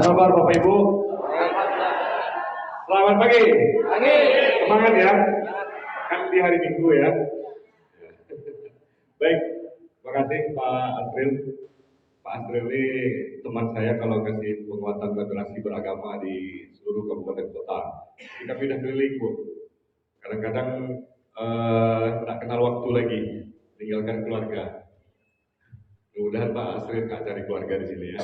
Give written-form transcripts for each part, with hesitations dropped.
kabar Bapak Ibu? Selamat pagi. Semangat ya. Kan di hari Minggu ya. Baik, terima kasih Pak Asril. Pak Asril ini teman saya kalau kasih penguatan moderasi beragama di seluruh kabupaten kota. Kita pindah keliling Bu. Kadang-kadang tidak kenal waktu lagi, tinggalkan keluarga. Mudah-mudahan Pak Asril nggak cari keluarga di sini ya.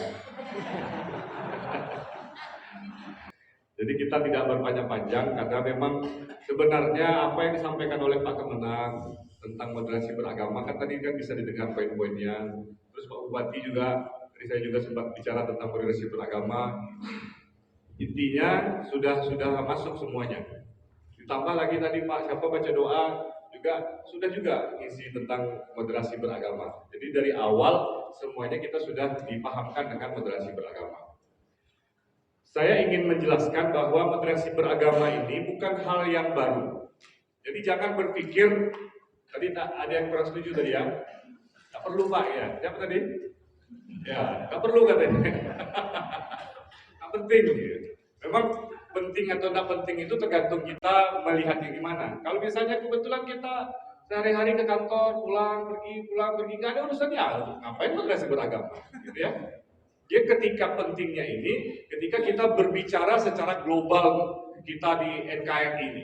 Jadi kita tidak berpanjang-panjang karena memang sebenarnya apa yang disampaikan oleh Pak Kemenang tentang moderasi beragama kan tadi kan bisa didengar poin-poinnya. Terus Pak Bupati juga, tadi saya juga sempat bicara tentang moderasi beragama. Intinya sudah masuk semuanya. Ditambah lagi tadi Pak siapa baca doa sudah juga isi tentang moderasi beragama. Jadi dari awal semuanya kita sudah dipahamkan dengan moderasi beragama. Saya ingin menjelaskan bahwa moderasi beragama ini bukan hal yang baru. Jadi jangan berpikir, tadi ada yang kurang setuju tadi ya, tak perlu Pak ya, siapa tadi? Ya, tak perlu katanya. Tak penting. Ya. Memang penting atau tidak penting itu tergantung kita melihatnya gimana. Kalau misalnya kebetulan kita sehari-hari ke kantor, pulang pergi, nggak ada urusannya, ngapain moderasi beragama, gitu ya? Jadi ketika pentingnya ini, ketika kita berbicara secara global kita di NKRI ini,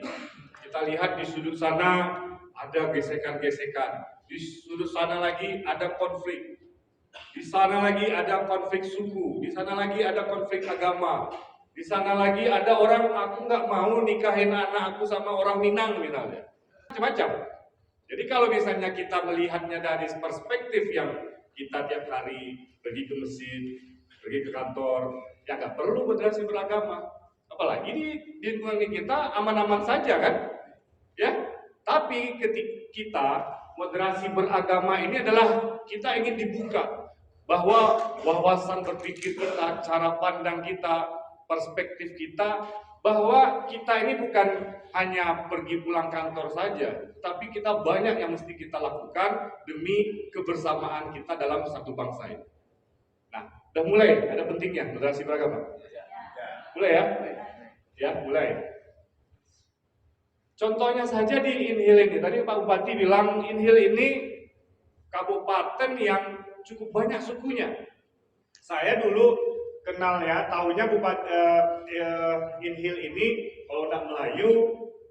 kita lihat di sudut sana ada gesekan-gesekan, di sudut sana lagi ada konflik, di sana lagi ada konflik suku, di sana lagi ada konflik agama, di sana lagi ada orang aku nggak mau nikahin anak aku sama orang Minang misalnya, macam-macam. Jadi kalau misalnya kita melihatnya dari perspektif yang kita tiap hari pergi ke masjid, pergi ke kantor, ya nggak perlu moderasi beragama. Apalagi di lingkungan kita aman-aman saja kan, ya. Tapi ketika kita moderasi beragama ini adalah kita ingin dibuka bahwa wawasan berpikir kita, cara pandang kita, perspektif kita, bahwa kita ini bukan hanya pergi pulang kantor saja, tapi kita banyak yang mesti kita lakukan demi kebersamaan kita dalam satu bangsa ini. Nah, udah mulai ada pentingnya moderasi beragama. Mulai ya? Ya, mulai. Contohnya saja di Inhil ini. Tadi Pak Bupati bilang Inhil ini kabupaten yang cukup banyak sukunya. Saya dulu kenalnya, tahunya Inhil ini kalau tidak Melayu,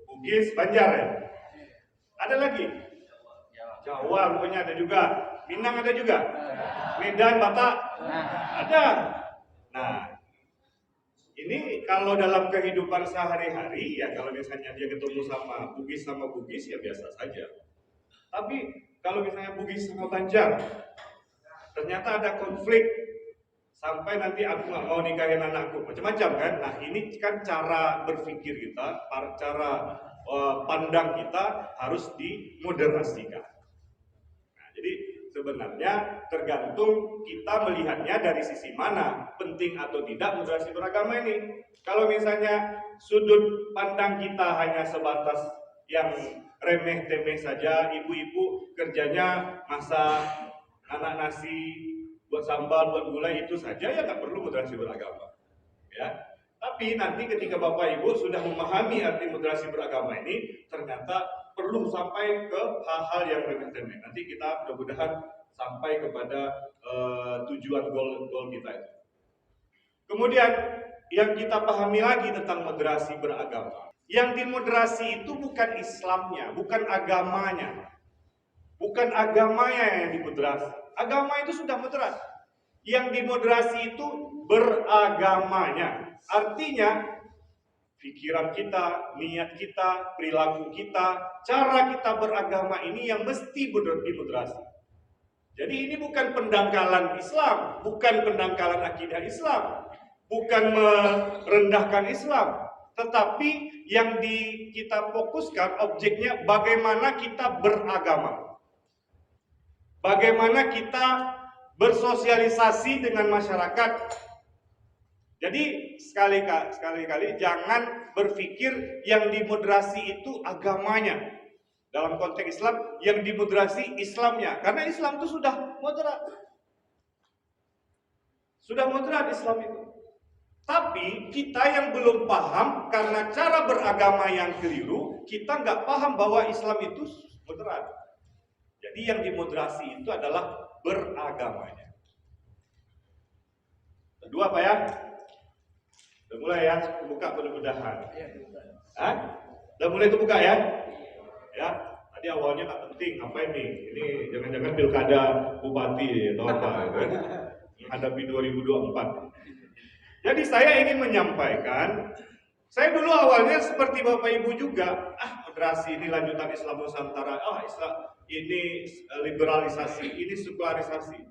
Bugis, Banjar ya. Ada lagi? Jawa rupanya ada juga. Minang ada juga. Medan, Batak ada. Nah, ini kalau dalam kehidupan sehari-hari ya kalau misalnya dia ketemu sama Bugis ya biasa saja. Tapi kalau misalnya Bugis sama Banjar, ternyata ada konflik sampai nanti aku nggak mau nikahin anakku, macam-macam kan. Nah ini kan cara berpikir kita, cara pandang kita harus dimoderasikan. Nah, jadi sebenarnya tergantung kita melihatnya dari sisi mana, penting atau tidak moderasi beragama ini. Kalau misalnya sudut pandang kita hanya sebatas yang remeh-temeh saja, ibu-ibu kerjanya masak, anak nasi, buat sambal, buat gulai itu saja ya nggak perlu moderasi beragama. Ya. Tapi nanti ketika Bapak Ibu sudah memahami arti moderasi beragama ini, ternyata perlu sampai ke hal-hal yang remeh-temeh. Nanti kita mudah-mudahan sampai kepada tujuan goal kita itu. Kemudian yang kita pahami lagi tentang moderasi beragama. Yang dimoderasi itu bukan Islamnya, bukan agamanya. Bukan agamanya yang dimoderasi. Agama itu sudah moderat. Yang dimoderasi itu beragamanya. Artinya pikiran kita, niat kita, perilaku kita, cara kita beragama ini yang mesti dimoderasi. Jadi ini bukan pendangkalan Islam, bukan pendangkalan akidah Islam, bukan merendahkan Islam, tetapi yang kita fokuskan objeknya bagaimana kita beragama. Bagaimana kita bersosialisasi dengan masyarakat. Jadi sekali-kali jangan berpikir yang dimoderasi itu agamanya. Dalam konteks Islam yang dimoderasi Islamnya, karena Islam itu sudah moderat. Sudah moderat Islam itu. Tapi kita yang belum paham karena cara beragama yang keliru, kita nggak paham bahwa Islam itu moderat. Jadi yang dimoderasi itu adalah beragamanya. Kedua apa ya? Udah mulai ya, buka mudah-mudahan. Udah mulai itu buka ya? Ya, tadi awalnya nggak penting, apa ini? Ini jangan-jangan pilkada bupati atau apa? Kan? Menghadapi 2024. Jadi saya ingin menyampaikan, saya dulu awalnya seperti Bapak Ibu juga, moderasi ini lanjutan Islam Nusantara, Islam ini liberalisasi, ini sekularisasi.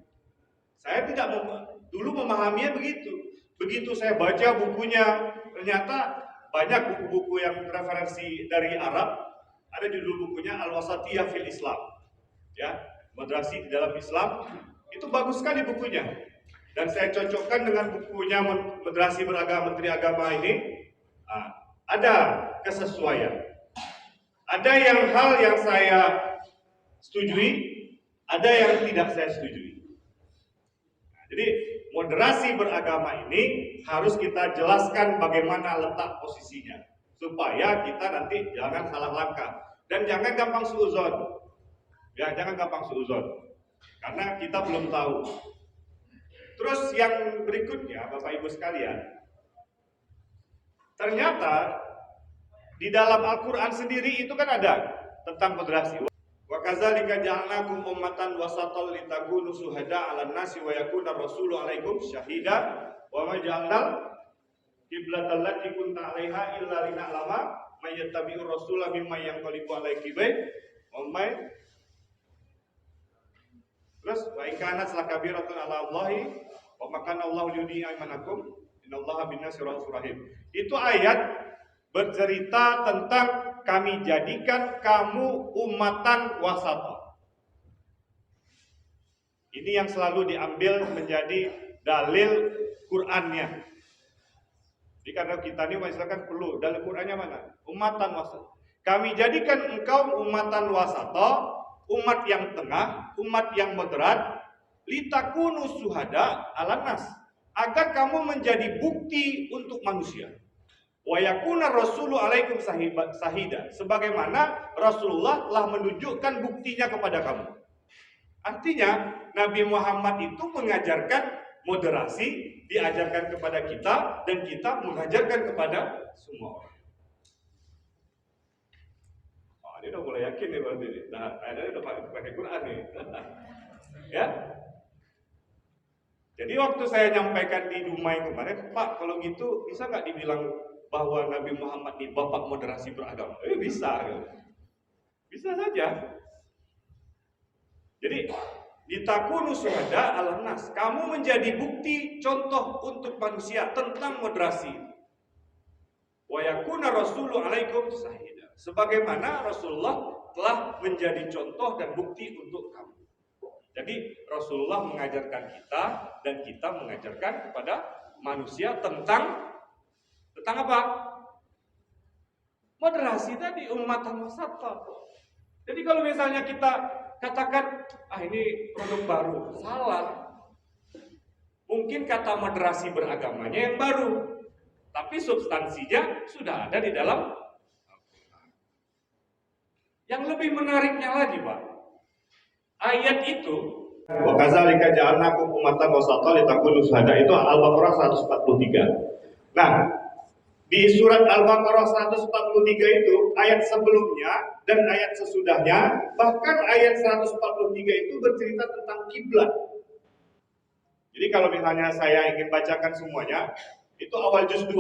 Saya tidak dulu memahaminya begitu. Begitu saya baca bukunya, ternyata banyak buku-buku yang referensi dari Arab. Ada judul bukunya Al-Wasatiyah fil Islam. Ya, moderasi di dalam Islam. Itu bagus sekali bukunya. Dan saya cocokkan dengan bukunya Moderasi Beragama Menteri Agama ini. Ada kesesuaian. Ada hal yang saya setujui, ada yang tidak saya setujui. Jadi moderasi beragama ini harus kita jelaskan bagaimana letak posisinya, supaya kita nanti jangan salah langkah dan jangan gampang suudzon. Ya, jangan gampang suudzon, karena kita belum tahu. Terus yang berikutnya, Bapak Ibu sekalian, ternyata di dalam Al-Quran sendiri itu kan ada tentang moderasi. Wa kadzalika ja'alnakum ummatan wasatan litakunu syuhada 'alan nasi wa yakuna rasulu 'alaikum syahida wa ma ja'alnal qiblatan allati kunta 'alaiha illa lina'lama may yattabi'ur rasula mimman yanqalibu 'ala aqibai wa may. Terus wa in kanat lakabiratun 'ala Allahi wa makana Allahu yudi'a imanakum innallaha bin-nasi raufur rahim. Itu ayat bercerita tentang kami jadikan kamu ummatan wasata. Ini yang selalu diambil menjadi dalil Qur'annya. Jadi karena kita ini misalkan perlu dalil Qur'annya mana? Ummatan wasata. Kami jadikan engkau ummatan wasata, umat yang tengah, umat yang moderat, litakunu syuhada 'alan nas, agar kamu menjadi bukti untuk manusia. Wa yakuna rasulu 'alaikum sahida, sebagaimana Rasulullah telah menunjukkan buktinya kepada kamu. Artinya Nabi Muhammad itu mengajarkan moderasi, diajarkan kepada kita dan kita mengajarkan kepada semua orang. Ini udah mulai yakin nih berarti. Nah, ada udah pakai Quran nih. Ya. Jadi waktu saya nyampaikan di Dumai kemarin, Pak, kalau gitu bisa nggak dibilang bahwa Nabi Muhammad ini bapak moderasi beragama? Bisa, bisa saja. Jadi litakunu syuhada 'alan nas, kamu menjadi bukti contoh untuk manusia tentang moderasi. Wa yakuna rasulu 'alaikum syahida, sebagaimana Rasulullah telah menjadi contoh dan bukti untuk kamu. Jadi Rasulullah mengajarkan kita dan kita mengajarkan kepada manusia tentang apa? Moderasi tadi, ummatan wasata. Jadi kalau misalnya kita katakan, ini produk baru, salah. Mungkin kata moderasi beragamanya yang baru, tapi substansinya sudah ada di dalam. Yang lebih menariknya lagi, Pak, ayat itu, wa kadzalika ja'alnakum ummatan wasatan litakunu syuhada, itu Al-Baqarah 143. Nah, di surat Al-Baqarah 143 itu ayat sebelumnya dan ayat sesudahnya, bahkan ayat 143 itu bercerita tentang kiblat. Jadi kalau misalnya saya ingin bacakan semuanya, itu awal juz 2.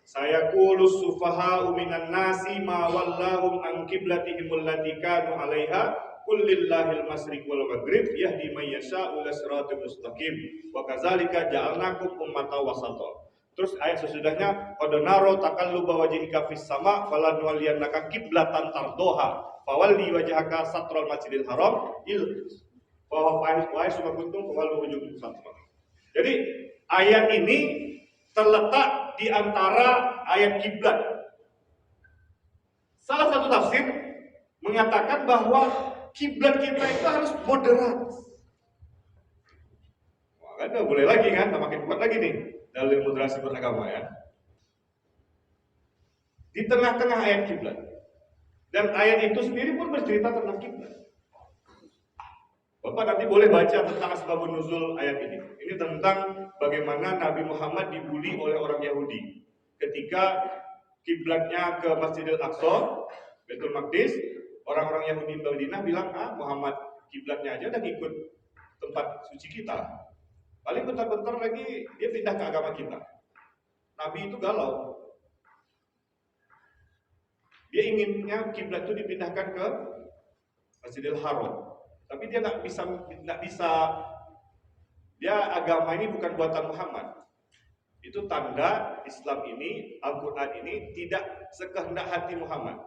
Saya qulus sufaha'u minan nasi ma wallahum an qiblatihim allati kanu 'alaiha qul lillahil masyriq wal maghrib yahdi may yasha'u ila siratal mustaqim wa kadzalika ja'alnakum ummatan wasata. Terus ayat sesudahnya, qad naro taqalluba wajhika fis sama falanwalliyannaka qiblatan tardoha fawalli wajhaka satrul masjidil haram wa haitsu kuntum fawallu wujuhakum satr. Jadi ayat ini terletak di antara ayat kiblat. Salah satu tafsir mengatakan bahwa kiblat kita itu harus moderat. Maka udah boleh lagi kan, makin kuat lagi nih dalil moderasi beragama ya. Di tengah-tengah ayat kiblat. Dan ayat itu sendiri pun bercerita tentang kiblat. Bapak nanti boleh baca tentang asbabun nuzul ayat ini. Ini tentang bagaimana Nabi Muhammad dibully oleh orang Yahudi ketika kiblatnya ke Masjidil Aqsa, Baitul Maqdis. Orang-orang Yahudi Madinah bilang, Muhammad kiblatnya aja udah ngikut tempat suci kita. Paling bentar-bentar lagi dia pindah ke agama kita. Nabi itu galau. Dia inginnya kiblat itu dipindahkan ke Masjidil Haram. Tapi dia nggak bisa. Dia agama ini bukan buatan Muhammad. Itu tanda Islam ini, Al-Quran ini tidak sekehendak hati Muhammad.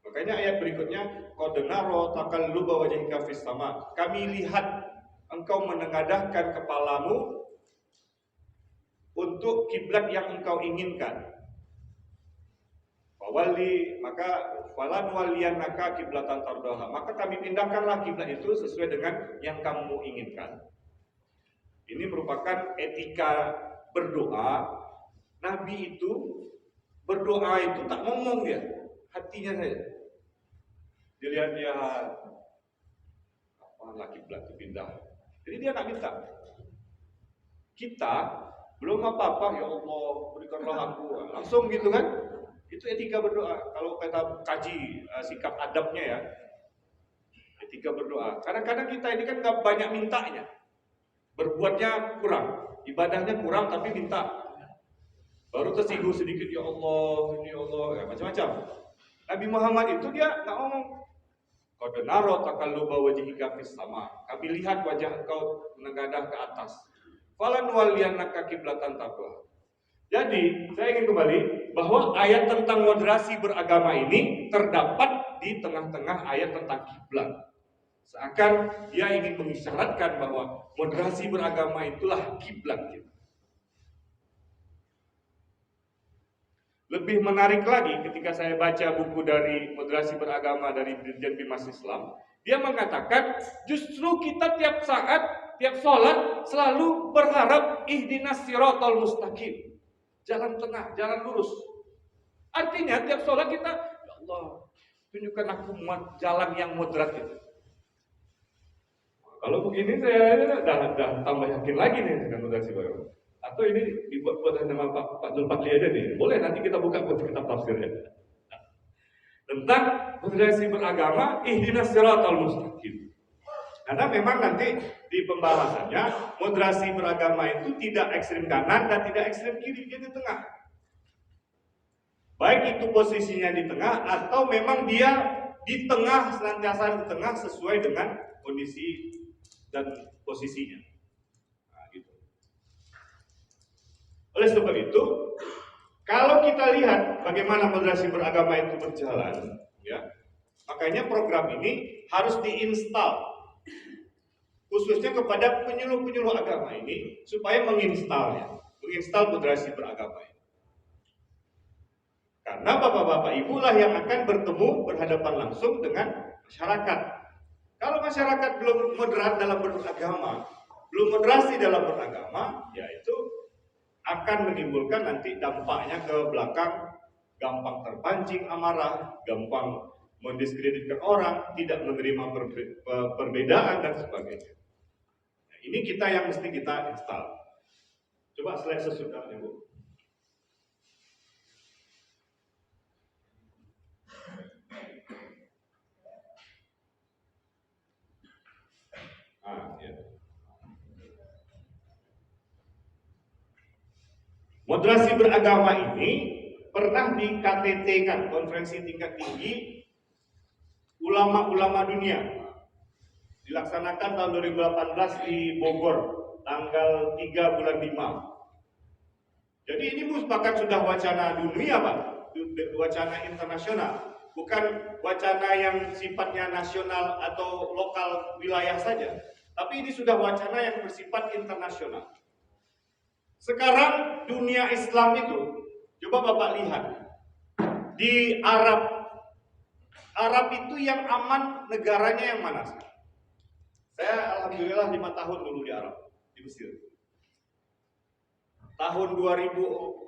Makanya ayat berikutnya, qad nara taqalluba wajhika fis sama. Kami lihat engkau menengadahkan kepalamu untuk kiblat yang engkau inginkan. Wali maka falan waliyanaka kiblatan tardaha, maka kami pindahkanlah kiblat itu sesuai dengan yang kamu inginkan. Ini merupakan etika berdoa. Nabi itu berdoa itu tak ngomong dia, hatinya saja. Dilihat-lihat apalah kiblat dipindah. Jadi dia tak minta. Kita belum apa-apa, ya Allah berikanlah aku, langsung gitu kan. Itu etika berdoa. Kalau kita kaji sikap adabnya ya, etika berdoa. Kadang-kadang kita ini kan gak banyak mintanya, berbuatnya kurang, ibadahnya kurang tapi minta. Baru tersinggung sedikit, ya Allah, ya Allah, ya macam-macam. Nabi Muhammad itu dia nggak ngomong. Qad nara taqalluba wajhika fis sama. Kami lihat wajah engkau menengadah ke atas. Falan waliyannaka kiblatan taqwa. Jadi, saya ingin kembali bahwa ayat tentang moderasi beragama ini terdapat di tengah-tengah ayat tentang kiblat. Seakan dia ingin mengisyaratkan bahwa moderasi beragama itulah kiblat kita. Lebih menarik lagi ketika saya baca buku dari moderasi beragama dari Dirjen Bimas Islam, dia mengatakan justru kita tiap saat, tiap sholat selalu berharap ihdinas siratal mustaqim. Jalan tengah, jalan lurus. Artinya tiap sholat kita, ya Allah, tunjukkan aku jalan yang moderat itu. Kalau begini saya udah tambah yakin lagi nih dengan moderasi beragama. Atau ini dibuat nama Pak Zul Patli aja nih. Boleh nanti kita buka buat kitab tafsirnya. Tentang moderasi beragama, ihdinas siratal mustaqim. Karena memang nanti di pembahasannya moderasi beragama itu tidak ekstrem kanan dan tidak ekstrem kiri, dia di tengah. Baik itu posisinya di tengah atau memang dia di tengah, senantiasa di tengah sesuai dengan kondisi dan posisinya. Nah, gitu. Oleh sebab itu, kalau kita lihat bagaimana moderasi beragama itu berjalan, ya, makanya program ini harus diinstal. Khususnya kepada penyuluh-penyuluh agama ini supaya menginstal moderasi beragama ini. Karena bapak-bapak ibulah yang akan bertemu berhadapan langsung dengan masyarakat. Kalau masyarakat belum moderat dalam beragama, belum moderasi dalam beragama, ya itu akan menimbulkan nanti dampaknya ke belakang, gampang terpancing amarah, gampang mendiskreditkan orang, tidak menerima perbedaan dan sebagainya. Nah, ini kita yang mesti kita install. Coba slide sesudahnya, Bu. Ya. Moderasi beragama ini pernah di KTT-kan, konferensi tingkat tinggi ulama-ulama dunia, dilaksanakan tahun 2018 di Bogor, tanggal 3 bulan 5. Jadi ini merupakan sudah wacana dunia, Pak, wacana internasional, bukan wacana yang sifatnya nasional atau lokal wilayah saja, tapi ini sudah wacana yang bersifat internasional. Sekarang dunia Islam itu, coba Bapak lihat, di Arab itu yang aman negaranya yang mana? Saya alhamdulillah 5 tahun dulu di Arab. di Mesir. Tahun 2098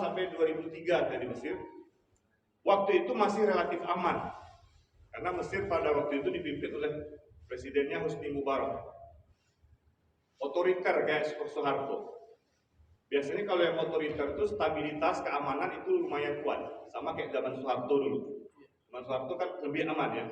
sampai 2003 ada di Mesir. Waktu itu masih relatif aman. Karena Mesir pada waktu itu dipimpin oleh presidennya Hosni Mubarak. Otoriter kayak Soeharto. Biasanya kalau yang otoriter itu stabilitas, keamanan itu lumayan kuat. Sama kayak zaman Soeharto dulu. Zaman Soeharto kan lebih aman ya.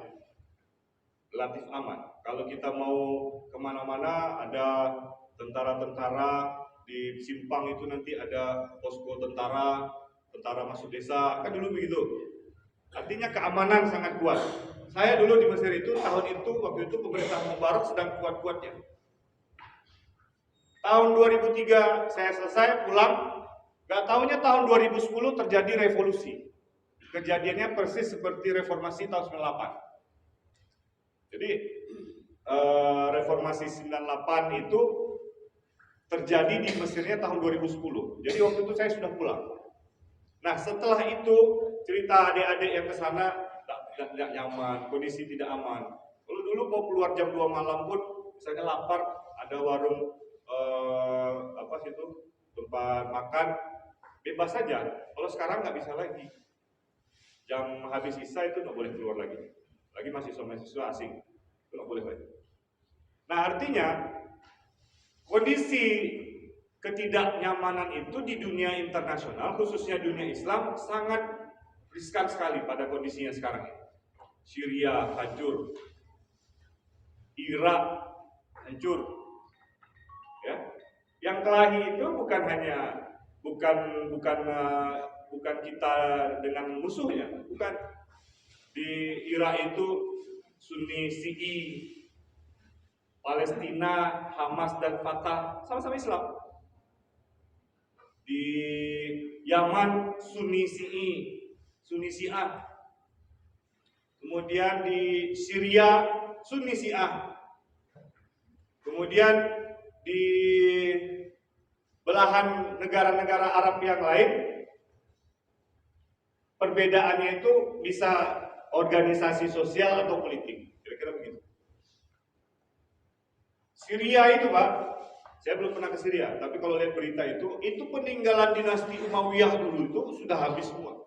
Relatif aman. Kalau kita mau kemana-mana ada tentara-tentara di simpang itu nanti ada posko tentara, tentara masuk desa, kan dulu begitu. Artinya keamanan sangat kuat. Saya dulu di Mesir itu tahun itu, waktu itu pemerintah Mubarak sedang kuat-kuatnya. Tahun 2003 saya selesai pulang, gak taunya tahun 2010 terjadi revolusi. Kejadiannya persis seperti reformasi tahun 98. Jadi reformasi 98 itu terjadi di Mesirnya tahun 2010. Jadi waktu itu saya sudah pulang. Nah setelah itu cerita adik-adik yang ke sana tidak nyaman, kondisi tidak aman. Kalau dulu mau keluar jam 2 malam pun misalnya lapar, ada warung tempat makan bebas saja. Kalau sekarang nggak bisa lagi. Jam habis isya itu nggak boleh keluar lagi. Lagi mahasiswa asing itu nggak boleh lagi. Nah artinya kondisi ketidaknyamanan itu di dunia internasional, khususnya dunia Islam, sangat riskan sekali pada kondisinya sekarang. Syria hancur, Irak hancur. Ya, yang kelahi itu bukan hanya bukan kita dengan musuhnya, bukan. Di Irak itu Sunni, Syi'i, Palestina, Hamas dan Fatah sama-sama Islam. Di Yaman Sunni, Syi'i, Sunni Syiah. Kemudian di Syria Sunni Syiah. Kemudian di belahan negara-negara Arab yang lain, perbedaannya itu bisa organisasi sosial atau politik, kira-kira begitu. Syria itu Pak, saya belum pernah ke Syria, tapi kalau lihat berita itu peninggalan dinasti Umayyah dulu itu sudah habis semua.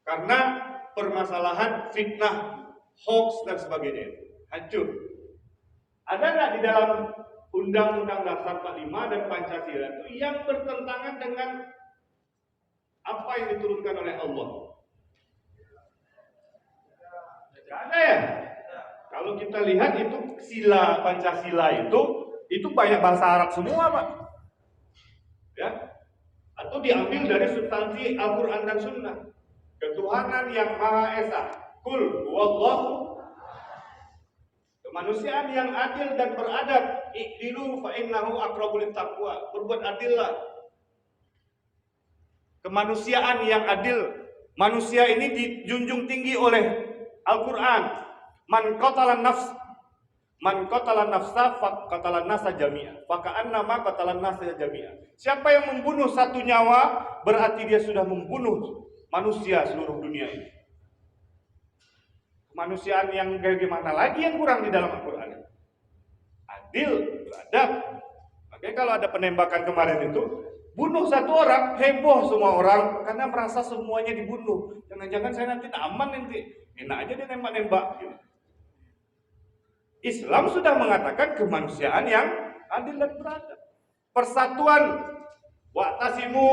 Karena permasalahan fitnah, hoax dan sebagainya itu hancur. Ada nggak di dalam Undang-Undang Dasar 45 dan Pancasila itu yang bertentangan dengan apa yang diturunkan oleh Allah? Tidak ada ya? Kalau kita lihat itu sila Pancasila itu banyak bahasa Arab semua Pak. Ya? Atau diambil dari substansi Al-Quran dan Sunnah. Ketuhanan yang Maha Esa. Qul huwallahu. Kemanusiaan yang adil dan beradab. I'dilu fa innahu aqrabu littaqwa. Berbuat adillah. Kemanusiaan yang adil. Manusia ini dijunjung tinggi oleh Al-Quran. Man qatalan nafsa qatalan nasa jami'a. Faka'annama qatalan nasa jami'a. Siapa yang membunuh satu nyawa berarti dia sudah membunuh manusia seluruh dunia ini. Kemanusiaan yang bagaimana lagi yang kurang di dalam Al-Quran? Adil, beradab. Makanya kalau ada penembakan kemarin itu, bunuh satu orang, heboh semua orang karena merasa semuanya dibunuh. Jangan-jangan saya nanti aman nanti. Enak aja dia nembak-nembak. Islam sudah mengatakan kemanusiaan yang adil dan beradab. Persatuan, wa'tasimu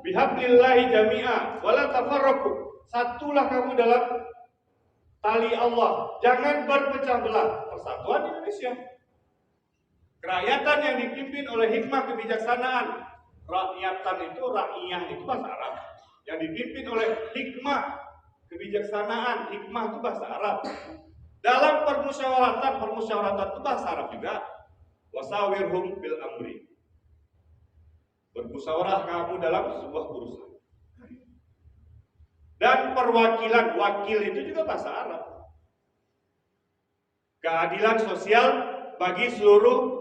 bihablillahi jami'a wala tafarraqu. Satulah kamu dalam tali Allah, jangan berpecah belah. Persatuan Indonesia. Kerakyatan yang dipimpin oleh hikmah kebijaksanaan. Rakyatan itu, rakyah itu bahasa Arab. Yang dipimpin oleh hikmah kebijaksanaan, hikmah itu bahasa Arab. Dalam permusyawaratan itu bahasa Arab juga. Wasawirhum bil amri. Bermusyawarah kamu dalam sebuah urusan. Dan perwakilan, wakil itu juga bahasa Arab. Keadilan sosial bagi seluruh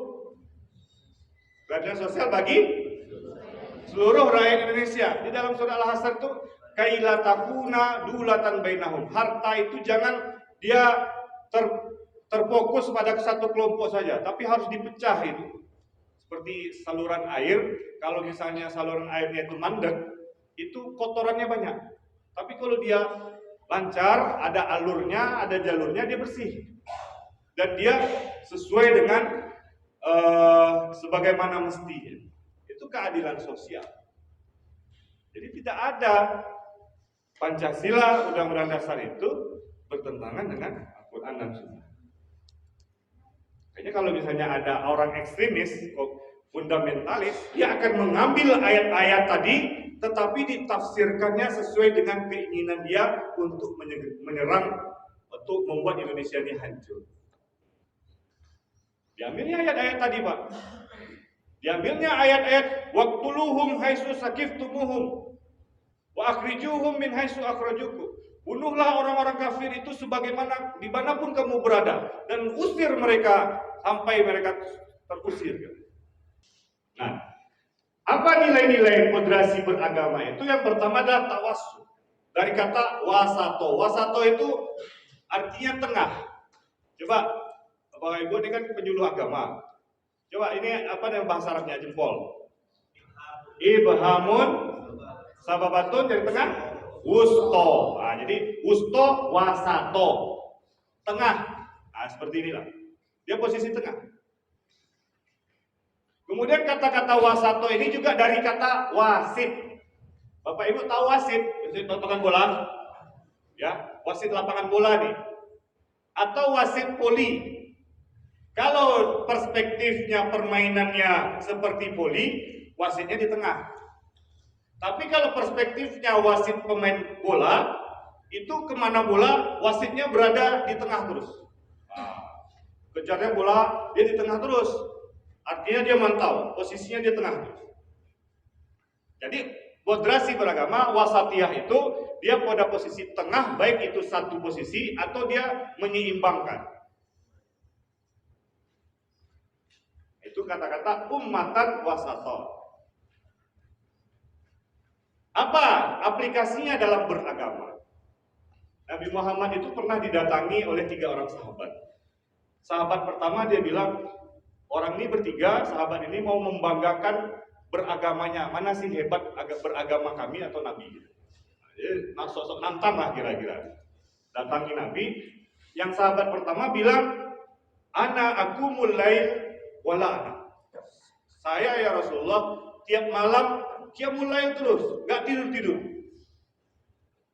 rakyat Indonesia. Di dalam surah Al-Hasr itu kaila takuna dulatan bainahum. Harta itu jangan dia terfokus pada satu kelompok saja, tapi harus dipecah itu. Seperti saluran air, kalau misalnya saluran airnya itu mandek, itu kotorannya banyak. Tapi kalau dia lancar, ada alurnya, ada jalurnya, dia bersih. Dan dia sesuai dengan sebagaimana mestinya. Itu keadilan sosial. Jadi tidak ada Pancasila, Undang-Undang Dasar itu bertentangan dengan Al-Quran dan Sunnah. Kayaknya kalau misalnya ada orang ekstremis, fundamentalis, dia akan mengambil ayat-ayat tadi, tetapi ditafsirkannya sesuai dengan keinginan dia untuk menyerang, untuk membuat Indonesia ini hancur. Diambilnya ayat-ayat tadi, Pak. Diambilnya ayat-ayat waqtuluhum haitsu saqiftumuhum wa akhrijuhum min haitsu akhrajukum. Bunuhlah orang-orang kafir itu sebagaimana dimanapun kamu berada dan usir mereka sampai mereka terusir. Nah, apa nilai-nilai moderasi beragama itu? Yang pertama adalah tawassul. Dari kata wasato. Wasato itu artinya tengah. Coba Bapak Ibu ini kan penyuluh agama. Coba ini apa dengan bahasa Arabnya jempol? Ibhamun sababatun dari tengah wusto. Nah, jadi wusto wasato. Tengah. Nah, seperti inilah. Dia posisi tengah. Kemudian kata-kata wasato ini juga dari kata wasit. Bapak Ibu tahu wasit? Wasit lapangan bola? Ya, wasit lapangan bola nih. Atau wasit poli. Kalau perspektifnya permainannya seperti poli, wasitnya di tengah. Tapi kalau perspektifnya wasit pemain bola, itu kemana bola, wasitnya berada di tengah terus. Kejarnya bola, dia di tengah terus. Artinya dia mantau, posisinya di tengah terus. Jadi moderasi beragama, wasatiyah itu dia pada posisi tengah, baik itu satu posisi atau dia menyeimbangkan. Itu kata-kata ummatan wasato. Apa aplikasinya dalam beragama? Nabi Muhammad itu pernah didatangi oleh 3 orang sahabat. Sahabat pertama dia bilang, orang ini bertiga, sahabat ini mau membanggakan beragamanya. Mana sih hebat beragama kami atau Nabi? Jadi sosok nantang lah kira-kira. Datangi Nabi. Yang sahabat pertama bilang, ana akumul lail wala ana. Saya ya Rasulullah tiap malam qiyamul lail terus, nggak tidur-tidur.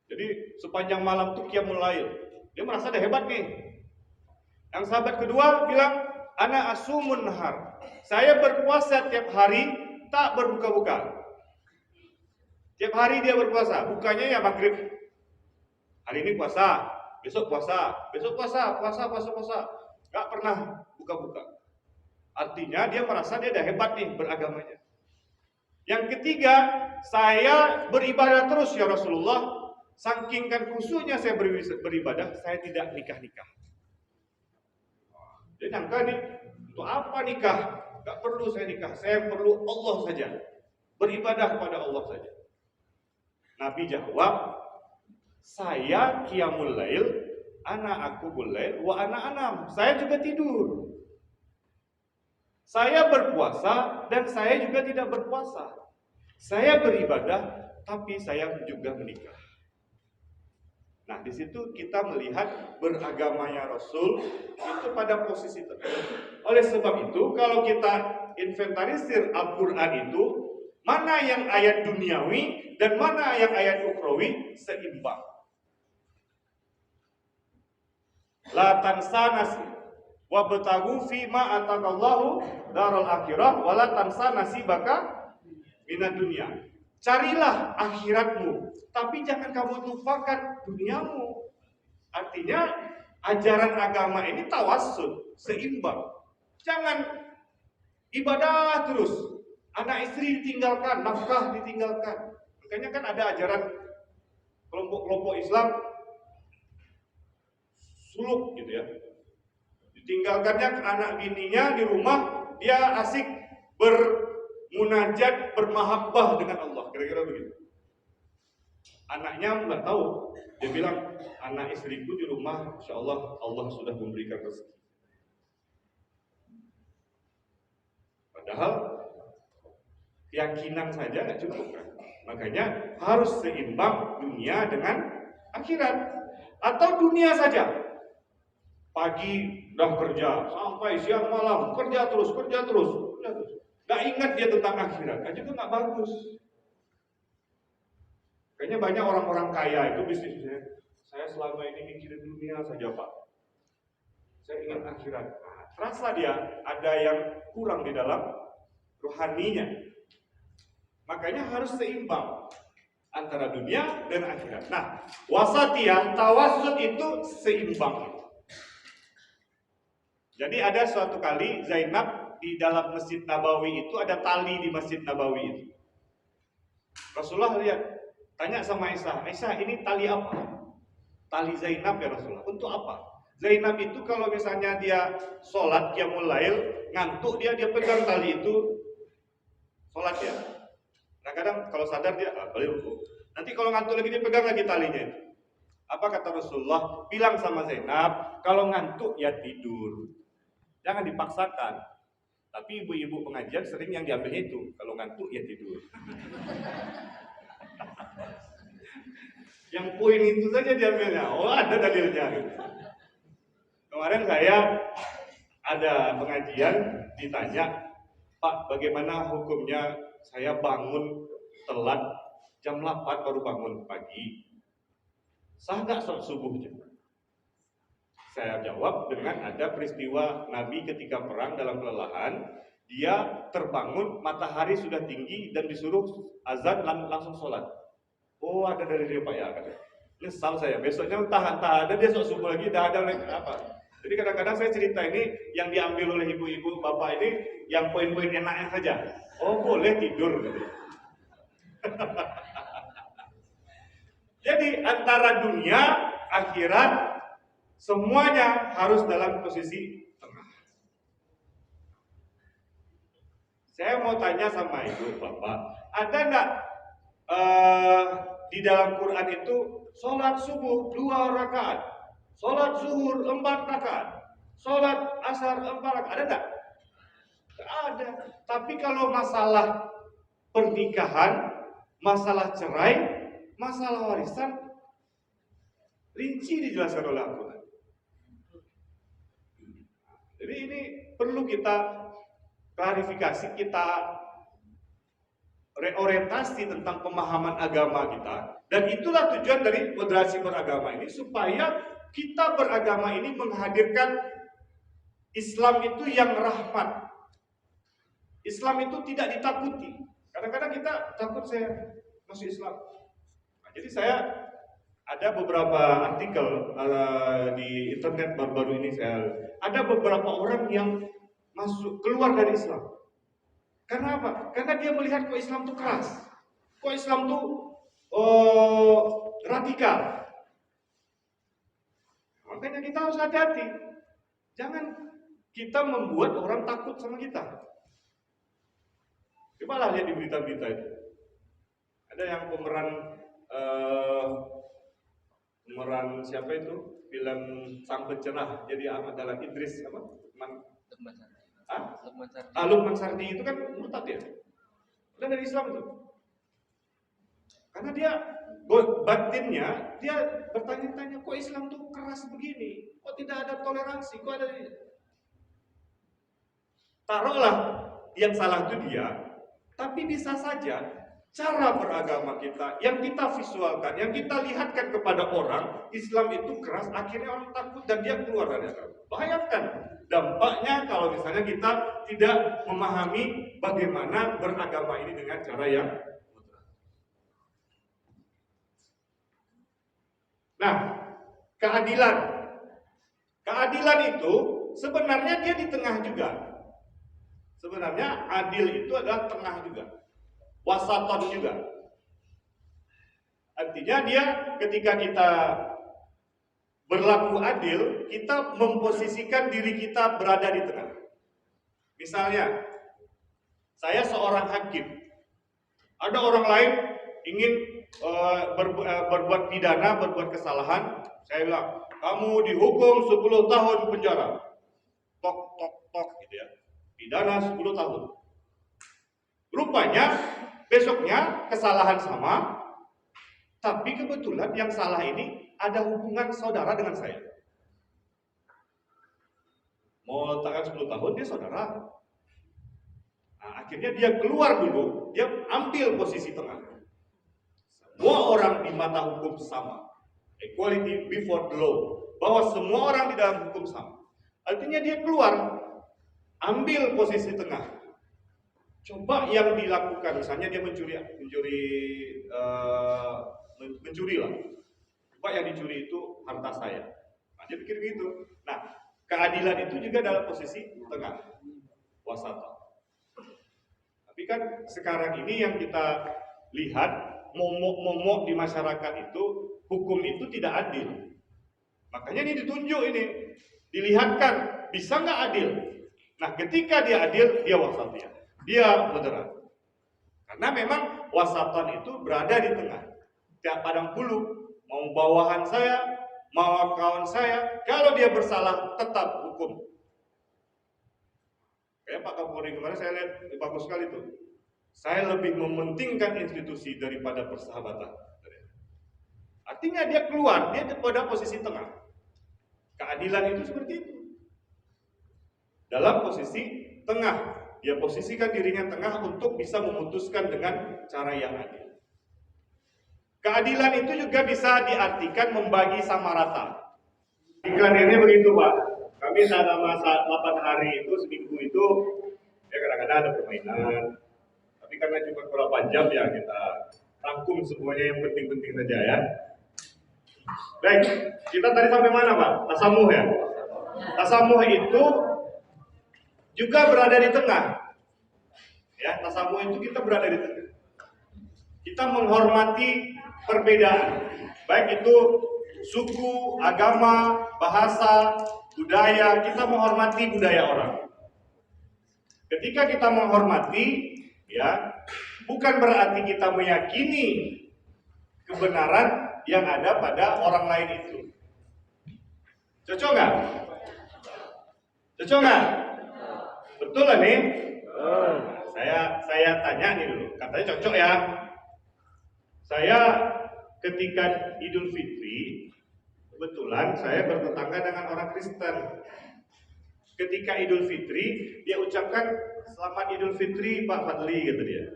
Jadi sepanjang malam tuh qiyamul lail. Dia merasa dia hebat nih. Yang sahabat kedua bilang, ana asumun nahar. Saya berpuasa tiap hari, tak berbuka-buka. Tiap hari dia berpuasa, bukanya ya maghrib. Hari ini puasa, besok puasa, besok puasa. Gak pernah buka-buka. Artinya dia merasa dia udah hebat nih beragamanya. Yang ketiga, saya beribadah terus ya Rasulullah. Saking kan khusyuknya saya beribadah, saya tidak nikah-nikah. Dia nyangka nih, untuk apa nikah? Gak perlu saya nikah, saya perlu Allah saja. Beribadah kepada Allah saja. Nabi jawab, saya qiyamul lail, ana aqumul lail, wa ana anam. Saya juga tidur. Saya berpuasa dan saya juga tidak berpuasa. Saya beribadah, tapi saya juga menikah. Nah, di situ kita melihat beragamanya Rasul itu pada posisi tertentu. Oleh sebab itu, kalau kita inventarisir Al-Quran itu, mana yang ayat duniawi dan mana yang ayat ukhrawi seimbang. La tansa wabtagu fima atakallahu darul akhirah wala tansa nasibaka minad dunya. Carilah akhiratmu, tapi jangan kamu lupakan duniamu. Artinya ajaran agama ini tawassul, seimbang. Jangan ibadah terus, anak istri ditinggalkan, nafkah ditinggalkan. Makanya kan ada ajaran kelompok-kelompok Islam suluk gitu ya. Ditinggalkannya ke anak bininya di rumah, dia asik bermunajat, bermahabbah dengan Allah, kira-kira begitu. Anaknya nggak tahu, dia bilang anak istriku di rumah, insya Allah Allah sudah memberikan rezeki. Padahal keyakinan saja nggak cukup kan? Makanya harus seimbang dunia dengan akhirat. Atau dunia saja, pagi udah kerja sampai siang malam kerja terus. Nggak ingat dia tentang akhirat, kan juga nggak bagus. Kayaknya banyak orang-orang kaya itu bisnisnya, saya selama ini mikirin dunia saja Pak, saya ingat akhirat. Nah, terasa dia ada yang kurang di dalam rohaninya. Makanya harus seimbang antara dunia dan akhirat. Nah, wasatiyah, tawassut itu seimbang. Jadi ada suatu kali Zainab di dalam Masjid Nabawi itu ada tali di Masjid Nabawi itu. Rasulullah lihat, tanya sama Aisyah, Aisyah ini tali apa? Tali Zainab ya Rasulullah. Untuk apa? Zainab itu kalau misalnya dia sholat, dia mulai ngantuk, dia pegang tali itu sholat ya. Nah kadang kalau sadar dia balik ruku. Nanti kalau ngantuk lagi dia pegang lagi talinya itu. Apa kata Rasulullah? Bilang sama Zainab, kalau ngantuk ya tidur. Jangan dipaksakan. Tapi ibu-ibu pengajian sering yang diambilnya itu, kalau ngantuk ya tidur. Yang poin itu saja diambilnya. Oh ada dalilnya. Kemarin saya ada pengajian ditanya, Pak bagaimana hukumnya saya bangun telat jam 8 baru bangun pagi, sah nggak sholat subuhnya? Saya jawab dengan ada peristiwa Nabi ketika perang dalam kelelahan, dia terbangun matahari sudah tinggi dan disuruh azan langsung sholat. Oh ada dari dia Pak ya, katanya. Nyesal saya, besoknya tahan dan dia sholat subuh lagi, dah ada apa? Jadi kadang-kadang saya cerita ini yang diambil oleh ibu-ibu bapak ini yang poin-poin enaknya saja. Oh boleh tidur. Jadi antara dunia, akhirat, semuanya harus dalam posisi tengah. Saya mau tanya sama ibu bapak, ada enggak di dalam Quran itu sholat subuh 2 rakaat, sholat zuhur 4 rakaat, sholat asar 4 rakaat, ada enggak? Tidak ada. Tapi kalau masalah pernikahan, masalah cerai, masalah warisan, rinci dijelaskan oleh Al-Quran. Jadi ini perlu kita klarifikasi, kita reorientasi tentang pemahaman agama kita. Dan itulah tujuan dari moderasi beragama ini, supaya kita beragama ini menghadirkan Islam itu yang rahmat. Islam itu tidak ditakuti. Kadang-kadang kita takut saya masuk Islam. Nah, jadi saya ada beberapa artikel di internet baru-baru ini, ada beberapa orang yang keluar dari Islam. Karena apa? Karena dia melihat kok Islam itu keras, kok Islam itu radikal. Makanya kita harus hati-hati, jangan kita membuat orang takut sama kita. Cobalah lihat di berita-berita itu, ada yang pemeran siapa itu, film Sang Pencerah, jadi Ahmad Dahlan Idris apa? Lukman Sardi itu kan murtad ya, udah dari Islam itu, karena dia batinnya dia bertanya-tanya, kok Islam tuh keras begini, kok tidak ada toleransi, kok ada. Taruhlah yang salah itu dia, tapi bisa saja cara beragama kita, yang kita visualkan, yang kita lihatkan kepada orang, Islam itu keras, akhirnya orang takut dan dia keluar dari agama. Bayangkan dampaknya kalau misalnya kita tidak memahami bagaimana beragama ini dengan cara yang moderat. Nah, keadilan itu sebenarnya dia di tengah juga. Sebenarnya adil itu adalah tengah juga, wasaton juga. Artinya dia ketika kita berlaku adil, kita memposisikan diri kita berada di tengah. Misalnya, saya seorang hakim, ada orang lain ingin berbuat pidana, berbuat kesalahan, saya bilang, kamu dihukum 10 tahun penjara, tok tok tok gitu ya, pidana 10 tahun. Rupanya besoknya kesalahan sama, tapi kebetulan yang salah ini ada hubungan saudara dengan saya. Mau letakkan 10 tahun dia saudara. Nah, akhirnya dia keluar dulu, dia ambil posisi tengah. Semua orang di mata hukum sama. Equality before the law. Bahwa semua orang di dalam hukum sama. Artinya dia keluar, ambil posisi tengah. Coba yang dilakukan, misalnya dia mencuri lah. Coba yang dicuri itu harta saya. Nah, dia pikir gitu. Nah, keadilan itu juga dalam posisi tengah, wasata. Tapi kan sekarang ini yang kita lihat, momok-momok di masyarakat itu, hukum itu tidak adil. Makanya ini ditunjuk ini, dilihatkan bisa nggak adil. Nah, ketika dia adil, dia wasatiyah, dia moderat. Karena memang wasatan itu berada di tengah. Tiap padang bulu, mau bawahan saya, mau kawan saya, kalau dia bersalah tetap hukum. Kayak Pak Kapolri kemarin saya lihat bagus sekali tuh. Saya lebih mementingkan institusi daripada persahabatan. Artinya dia keluar, dia pada posisi tengah. Keadilan itu seperti itu. Dalam posisi tengah, dia posisikan dirinya tengah untuk bisa memutuskan dengan cara yang adil. Keadilan itu juga bisa diartikan membagi sama rata. Iklan ini begitu Pak, kami selama 8 hari itu, seminggu itu, ya kadang-kadang ada permainan. Tapi karena cuma beberapa jam ya kita rangkum semuanya yang penting-penting saja ya. Baik, kita tadi sampai mana Pak? Tasamuh ya? Tasamuh itu juga berada di tengah. Ya, tasamuh itu kita berada di tengah. Kita menghormati perbedaan, baik itu suku, agama, bahasa, budaya, kita menghormati budaya orang. Ketika kita menghormati, ya, bukan berarti kita meyakini kebenaran yang ada pada orang lain itu. Cocok nggak? Cocok nggak? Betul lah nih? Saya tanya nih dulu, katanya cocok ya. Saya ketika Idul Fitri, kebetulan saya bertetangga dengan orang Kristen. Ketika Idul Fitri, dia ucapkan selamat Idul Fitri Pak Fadli, gitu dia.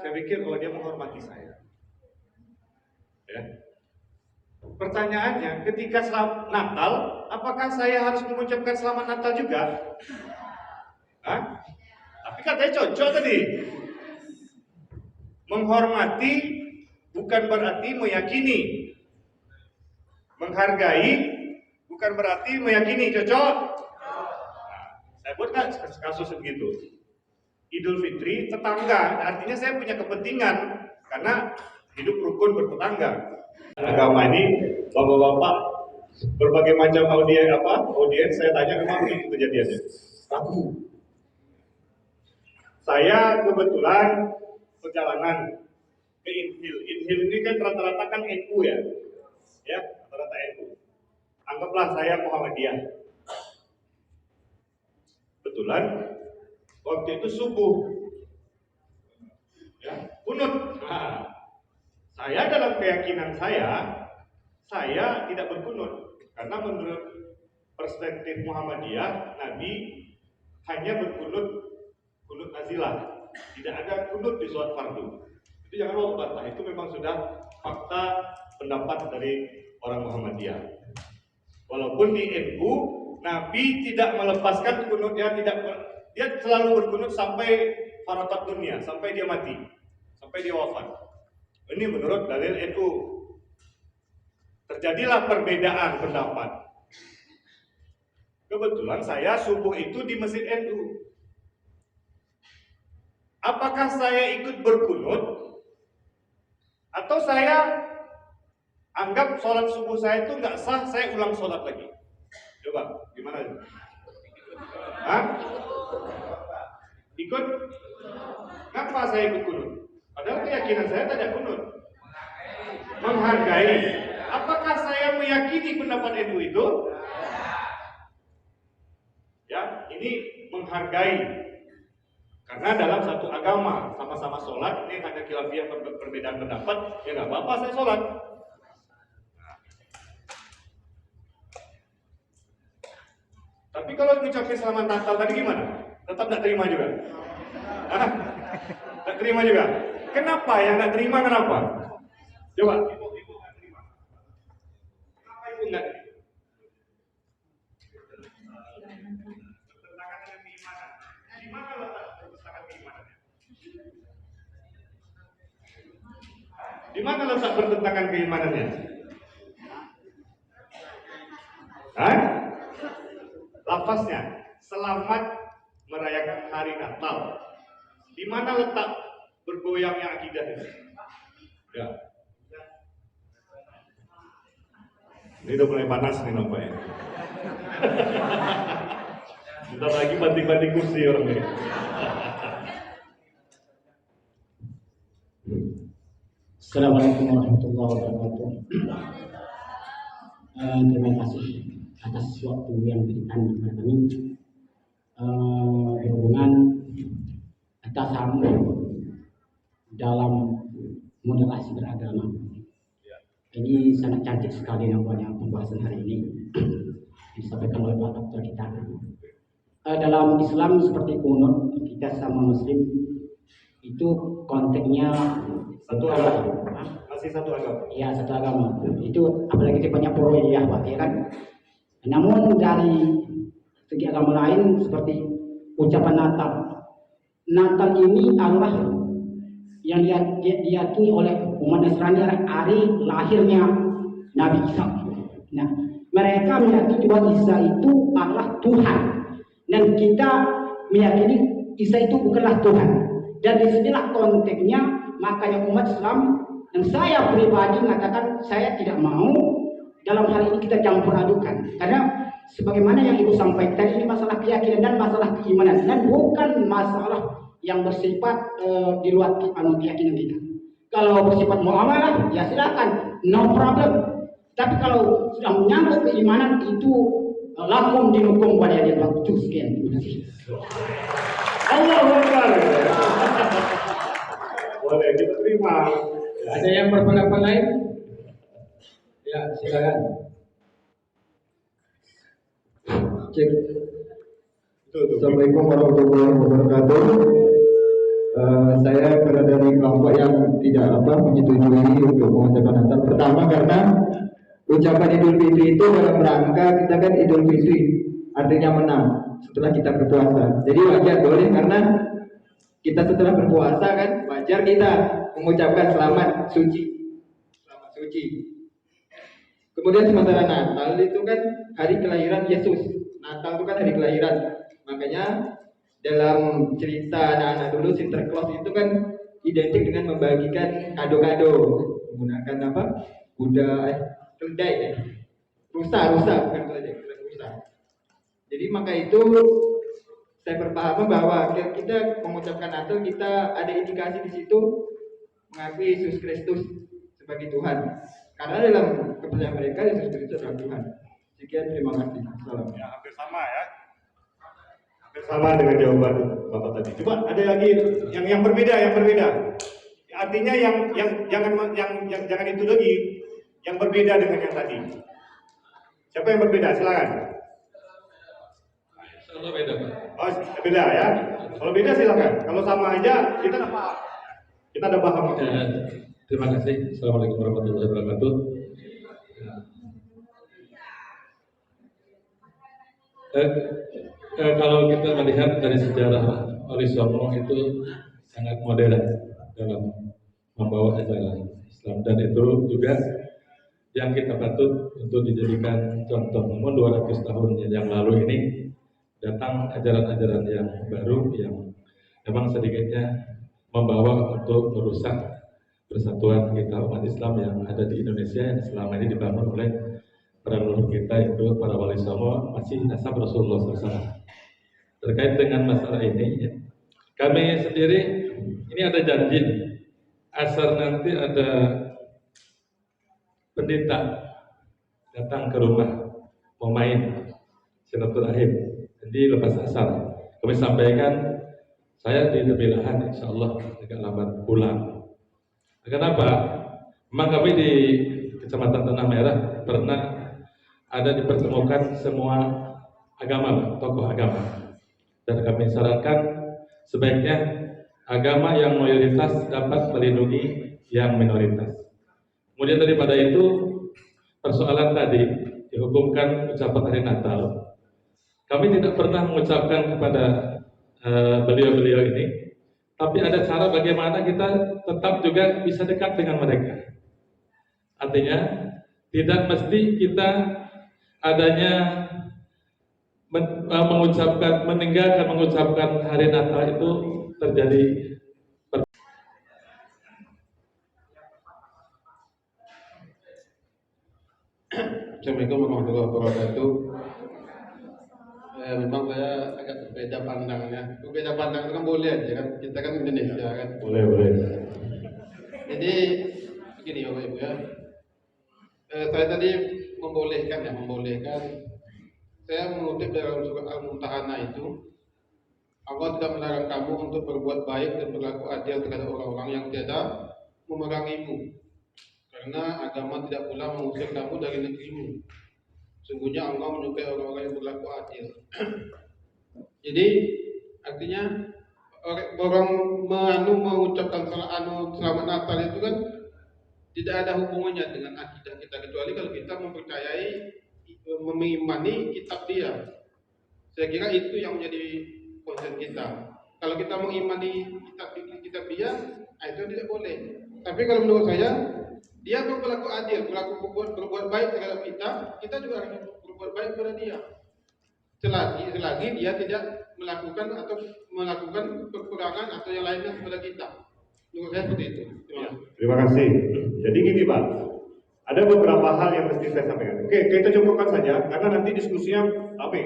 Saya pikir dia menghormati saya. Ya. Pertanyaannya, ketika Natal, apakah saya harus mengucapkan selamat Natal juga? Hah? Tapi katanya cocok tadi. Menghormati bukan berarti meyakini. Menghargai bukan berarti meyakini. Cocok? Nah, saya buat kasus begitu. Idul Fitri tetangga, artinya saya punya kepentingan karena hidup rukun bertetangga. Agama ini bapak-bapak berbagai macam audiens saya tanya memang begitu kejadiannya. Ragu. Saya kebetulan perjalanan ke Inhil. Inhil ini kan rata-rata kan NU ya, rata-rata NU. Anggaplah saya Muhammadiyah. Kebetulan waktu itu subuh, ya, kunut. Nah, saya dalam keyakinan saya tidak berkunut karena menurut perspektif Muhammadiyah, Nabi hanya berkunut nazilah, tidak ada kunut di sholat fardu. Itu jangan mau bantah, itu memang sudah fakta pendapat dari orang Muhammadiyah. Walaupun di NU Nabi tidak melepaskan kunutnya, dia selalu berkunut sampai farakat dunia, sampai dia mati, sampai dia wafat. Ini menurut dalil NU. Terjadilah perbedaan pendapat. Kebetulan saya subuh itu di masjid NU. Apakah saya ikut berkunut atau saya anggap sholat subuh saya itu nggak sah, saya ulang sholat lagi? Coba, gimana? Hah? Ikut? Kenapa saya ikut kunut? Padahal keyakinan saya tidak kunut. Menghargai. Apakah saya meyakini pendapat NU itu? Ya, ini menghargai. Karena dalam satu agama sama-sama sholat, ini hanya khilafiyah perbedaan pendapat, ya nggak apa-apa saya sholat. Tapi kalau ngucapin selamat Natal tadi gimana? Tetap nggak terima juga? Hah? Nggak terima juga? Kenapa? Yang nggak terima kenapa? Coba, ibu nggak terima. Kenapa ibu nggak terima? Bertentangan dengan keimanan. Di mana letak bertentangan keimanannya? Di mana letak bertentangan keimanannya? Hah? Lafaznya, selamat merayakan hari Natal. Di mana letak bergoyangnya akidah ini? Ya. Ini udah mulai panas nih nampaknya. Bentar lagi banting-banting kursi orang ini. Assalamualaikum warahmatullahi wabarakatuh. Terima kasih atas waktu yang diberikan kepada kami berhubungan atas HAM dalam moderasi beragama. Ini sangat cantik sekali namanya pembahasan hari ini disampaikan oleh Pak Dokter kita. Dalam Islam seperti kunut kita sama Muslim itu konteksnya Satu agama. Masih satu agama. ya satu agama. Itu apalagi sifatnya proyek Pak, ya kan. Namun dari segi agama lain seperti ucapan Natal. Natal ini adalah yang diyakini oleh umat Nasrani adalah hari lahirnya Nabi Isa. Nah, mereka meyakini bahwa Isa itu adalah Tuhan dan kita meyakini Isa itu bukanlah Tuhan. Dan disinilah konteksnya, makanya umat Islam dan saya pribadi mengatakan saya tidak mau dalam hal ini kita campur adukan, karena sebagaimana yang Ibu sampaikan ini masalah keyakinan dan masalah keimanan dan bukan masalah yang bersifat di luar keyakinan kita. Kalau bersifat muamalah ya silakan, no problem. Tapi kalau sudah menyangkut keimanan itu lakum dinukum pada dia waktu sekian. Terima kasih. Allahu Akbar. Boleh kita terima. Ada yang berpendapat lain? Ya, silakan. Cek. Assalamualaikum warahmatullahi wabarakatuh. Saya berada di kelompok yang tidak menyetujui untuk mengucapkan Natal. Pertama karena ucapan Idul Fitri itu dalam rangka kita kan Idul Fitri artinya menang setelah kita berpuasa. Jadi wajar boleh karena kita setelah berpuasa kan wajar kita mengucapkan selamat suci. Selamat suci. Kemudian sementara Natal itu kan hari kelahiran Yesus. Natal itu kan hari kelahiran. Makanya dalam cerita anak-anak dulu Sinterklas itu kan identik dengan membagikan kado-kado menggunakan kuda keledai rusa bukan keledai, rusa. Jadi maka itu saya berpaham bahwa kita mengucapkan Natal kita ada indikasi di situ mengakui Yesus Kristus sebagai Tuhan. Karena dalam kepercayaan mereka Yesus Kristus adalah Tuhan. Sekian, terima kasih. Salam. Ya, hampir sama ya. Hampir sama dengan jawaban Bapak tadi. Coba ada lagi yang berbeda, Artinya yang jangan itu lagi, yang berbeda dengan yang tadi. Siapa yang berbeda? Silakan. Insya beda, Pak. Oh, beda ya. Kalau beda silakan. Kalau sama aja kita tidak paham. Kita ada paham. Terima kasih. Assalamualaikum warahmatullahi wabarakatuh. Kalau kita melihat dari sejarah Wali Songo itu sangat modern dalam membawa ajaran Islam dan itu juga yang kita patut untuk dijadikan contoh. Namun 200 tahun yang lalu ini datang ajaran-ajaran yang baru yang memang sedikitnya membawa untuk merusak persatuan kita umat Islam yang ada di Indonesia yang selama ini dibangun oleh para leluhur kita itu para wali songo masih nasab Rasulullah SAW. Terkait dengan masalah ini, kami sendiri ini ada janji asal nanti ada pendeta datang ke rumah mau main silaturahim. Jadi lepas asar kami sampaikan Saya di Tebilahan, insya Allah agak lambat pulang. Kenapa? Memang kami di Kecamatan Tanah Merah pernah ada dipertemukan semua agama, tokoh agama. Dan kami sarankan sebaiknya agama yang mayoritas dapat melindungi yang minoritas. Kemudian daripada itu, persoalan tadi dihukumkan ucapan hari Natal. Kami tidak pernah mengucapkan kepada beliau-beliau ini, tapi ada cara bagaimana kita tetap juga bisa dekat dengan mereka. Artinya tidak mesti kita adanya meninggalkan mengucapkan hari Natal itu terjadi. Assalamualaikum warahmatullahi wabarakatuh. Memang saya agak berbeda pandangnya. Berbeda pandang itu kan boleh aja kan. Kita kan Indonesia kan. Boleh. Jadi begini Bapak Ibu ya. Saya tadi membolehkan. Saya mengutip dalam surat Al-Mumtahanah itu, Allah tidak melarang kamu untuk berbuat baik dan berlaku adil terhadap orang-orang yang tidak memerangimu. Karena agama tidak pula mengusir kamu dari negerimu. Sungguhnya Allah menyukai orang-orang yang berlaku adil. Jadi artinya orang mengucapkan selamat Natal itu kan tidak ada hubungannya dengan akidah kita, kecuali kalau kita mempercayai, mengimani kitab dia. Saya kira itu yang menjadi konsen kita. Kalau kita mengimani kitab dia, itu tidak boleh. Tapi kalau menurut saya, dia berlaku adil, berbuat baik terhadap kita juga harus berbuat baik kepada dia. Selagi dia tidak melakukan peperangan atau yang lainnya kepada kita. Menurut saya seperti itu. Terima kasih. Jadi gini Pak, ada beberapa hal yang mesti saya sampaikan. Oke, kita cukupkan saja karena nanti diskusinya rame.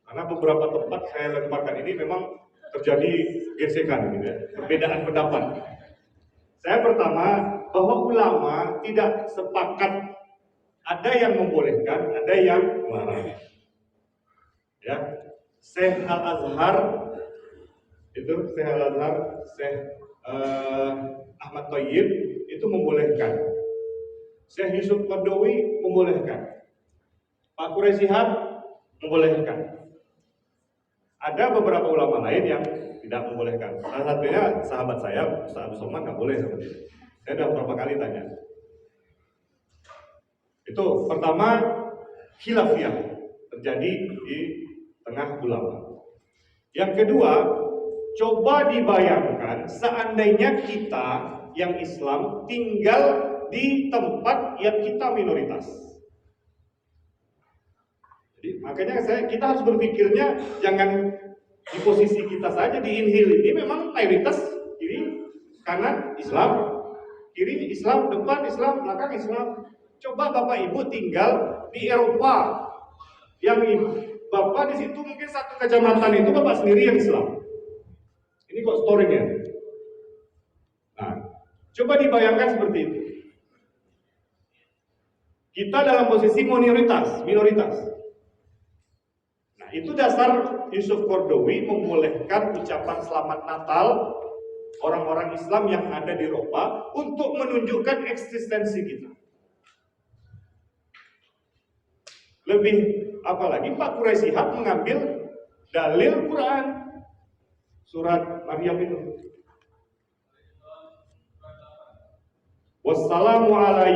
Karena beberapa tempat saya lemparkan ini memang terjadi gesekan, gitu ya, perbedaan pendapat. Saya pertama bahwa ulama tidak sepakat, ada yang membolehkan, ada yang melarang. Ya, Syekh Al-Azhar itu Syekh Ahmad Thayyib itu membolehkan. Syekh Yusuf Qaradawi membolehkan. Pak Quraisy Shihab membolehkan. Ada beberapa ulama lain yang tidak membolehkan. Salah satunya sahabat saya, Ustaz Abdul Somad, nggak boleh seperti itu. Saya sudah beberapa kali tanya. Itu pertama, khilafiyah terjadi di tengah ulama. Yang kedua, coba dibayangkan seandainya kita yang Islam tinggal di tempat yang kita minoritas. Jadi makanya kita harus berpikirnya jangan di posisi kita saja. Di Inhil ini memang mayoritas kiri kanan Islam, kiri Islam, depan Islam, belakang Islam. Coba Bapak Ibu tinggal di Eropa, yang Bapak di situ mungkin satu kecamatan itu Bapak sendiri yang Islam. Ini kok story-nya. Nah, coba dibayangkan seperti itu. Kita dalam posisi minoritas. Nah, itu dasar Yusuf Qaradawi membolehkan ucapan selamat Natal orang-orang Islam yang ada di Eropa untuk menunjukkan eksistensi kita. Lebih apalagi Pak Quraisy Shihab mengambil dalil Quran surat Maryam itu. Wassalamu ala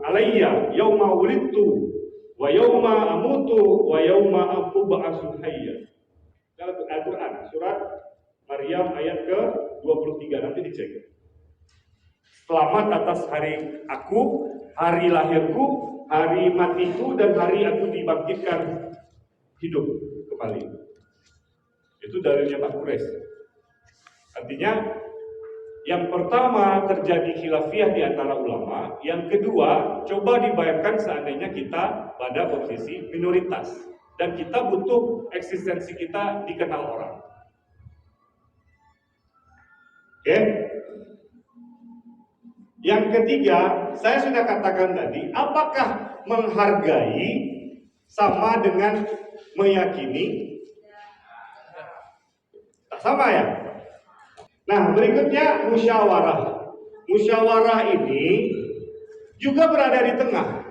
alayya yauma wulidtu wa yauma amutu wa yauma ub'atsu hayya. Dalam Al-Quran surat Maryam ayat ke-23, nanti dicek. Selamat atas hari aku, hari lahirku, hari matiku, dan hari aku dibangkitkan hidup kembali. Itu dalilnya Pak Quraisy. Artinya yang pertama terjadi khilafiyah di antara ulama, yang kedua coba dibayangkan seandainya kita pada posisi minoritas dan kita butuh eksistensi kita dikenal orang. Oke? Yang ketiga, saya sudah katakan tadi, apakah menghargai sama dengan meyakini? Tak Sama ya? Nah, berikutnya musyawarah. Musyawarah ini juga berada di tengah.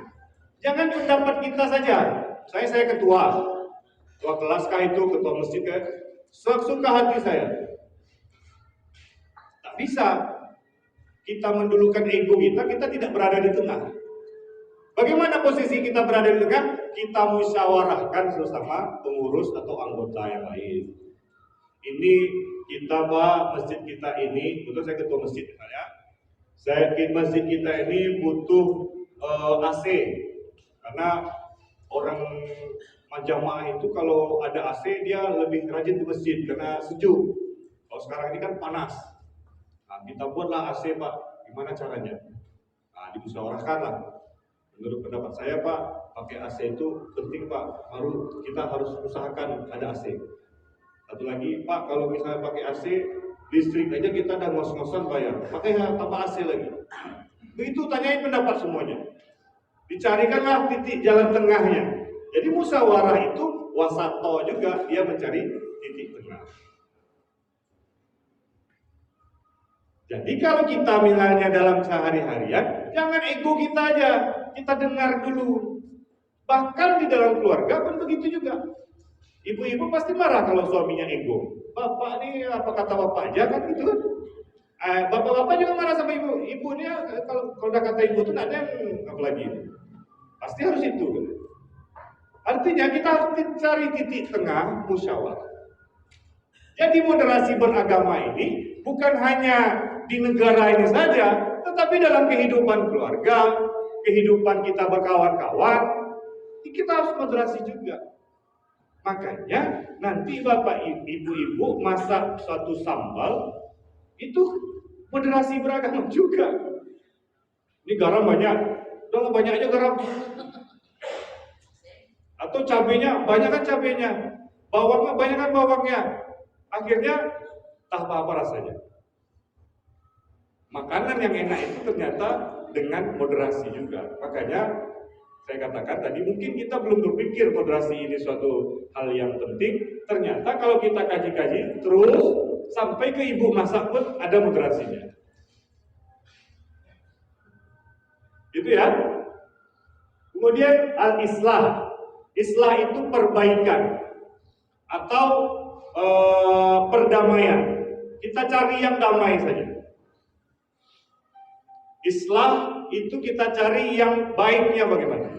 Jangan pendapat kita saja. Saya ketua kelas kah itu, ketua masjid kah, suka hati saya. Tak bisa kita mendulukan ego kita tidak berada di tengah. Bagaimana posisi kita berada di tengah? Kita musyawarahkan sesama pengurus atau anggota yang lain. Ini kita Pak, masjid kita ini, betul saya ketua masjid ya. Masjid kita ini butuh AC karena orang jamaah itu kalau ada AC dia lebih rajin ke masjid karena sejuk. Kalau sekarang ini kan panas. Nah, kita buatlah AC Pak. Gimana caranya? Nah, dimusyawarahkan lah. Menurut pendapat saya Pak, pakai AC itu penting Pak. Kita harus usahakan ada AC. Satu lagi Pak, kalau misalnya pakai AC, listrik aja kita udah ngos-ngosan bayar. Pakai tambah AC lagi. Begitu tanyain pendapat semuanya. Dicarikanlah titik jalan tengahnya. Jadi musyawarah itu wasato juga, dia mencari titik tengah. Jadi kalau kita misalnya dalam sehari-harian, jangan ego kita aja, kita dengar dulu. Bahkan di dalam keluarga pun begitu juga. Ibu-ibu pasti marah kalau suaminya ego. Bapak ini apa kata bapak aja kan gitu kan. Bapak-bapak juga marah sama ibu. Ibunya kalau udah kata ibu itu ada yang apa lagi? Pasti harus itu kan. Artinya kita harus cari titik tengah musyawarah. Jadi moderasi beragama ini bukan hanya di negara ini saja, tetapi dalam kehidupan keluarga, kehidupan kita berkawan-kawan, kita harus moderasi juga. Makanya nanti bapak ibu-ibu masak suatu sambal, itu moderasi beragama juga. Ini garam banyak, udah banyak aja garam. Atau cabenya, banyak kan cabenya, bawangnya, banyak kan bawangnya. Akhirnya tak apa-apa rasanya. Makanan yang enak itu ternyata dengan moderasi juga. Makanya saya katakan tadi mungkin kita belum berpikir moderasi ini suatu hal yang penting. Ternyata kalau kita kaji-kaji terus sampai ke ibu masak pun ada moderasinya. Gitu ya. Kemudian al-islah. Islah itu perbaikan atau perdamaian. Kita cari yang damai saja. Islah itu kita cari yang baiknya bagaimana?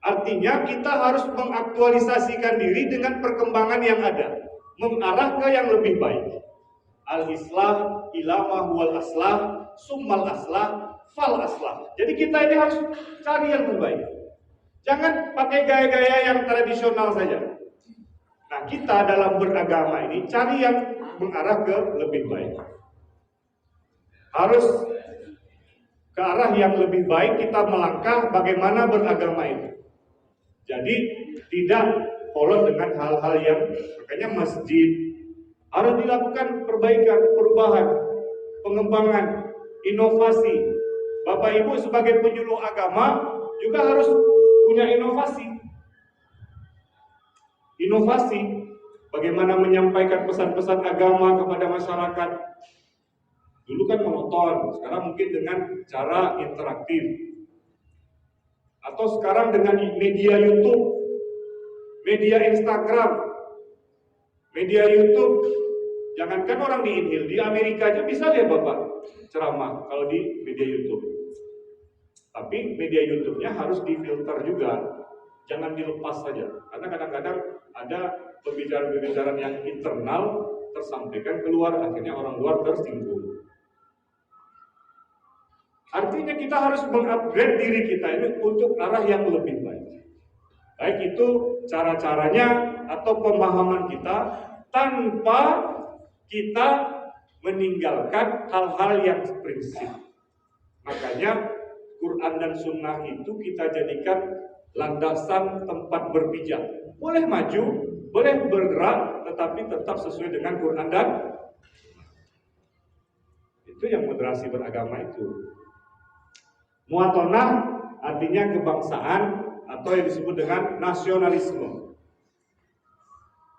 Artinya kita harus mengaktualisasikan diri dengan perkembangan yang ada, mengarah ke yang lebih baik. Al-islah ilamah wal aslah, summal aslah, fal aslah. Jadi kita ini harus cari yang terbaik. Jangan pakai gaya-gaya yang tradisional saja. Nah, kita dalam beragama ini cari yang mengarah ke lebih baik. Harus ke arah yang lebih baik kita melangkah bagaimana beragama itu. Jadi tidak polos dengan hal-hal yang makanya masjid harus dilakukan perbaikan, perubahan, pengembangan, inovasi. Bapak Ibu sebagai penyuluh agama juga harus punya inovasi. Inovasi bagaimana menyampaikan pesan-pesan agama kepada masyarakat. Dulu kan monoton, sekarang mungkin dengan cara interaktif. Atau sekarang dengan media YouTube, media Instagram, media YouTube. Jangankan orang di Inhil, di Amerika aja bisa deh Bapak ceramah kalau di media YouTube. Tapi media YouTube-nya harus difilter juga, jangan dilepas saja. Karena kadang-kadang ada pembicaraan-pembicaraan yang internal tersampaikan keluar, akhirnya orang luar tersinggung. Artinya kita harus mengupgrade diri kita ini untuk arah yang lebih baik. Baik itu cara-caranya atau pemahaman kita tanpa kita meninggalkan hal-hal yang prinsip. Makanya Quran dan Sunnah itu kita jadikan landasan tempat berpijak. Boleh maju, boleh bergerak, tetapi tetap sesuai dengan Quran dan itu yang moderasi beragama itu. Muatonah artinya kebangsaan atau yang disebut dengan nasionalisme.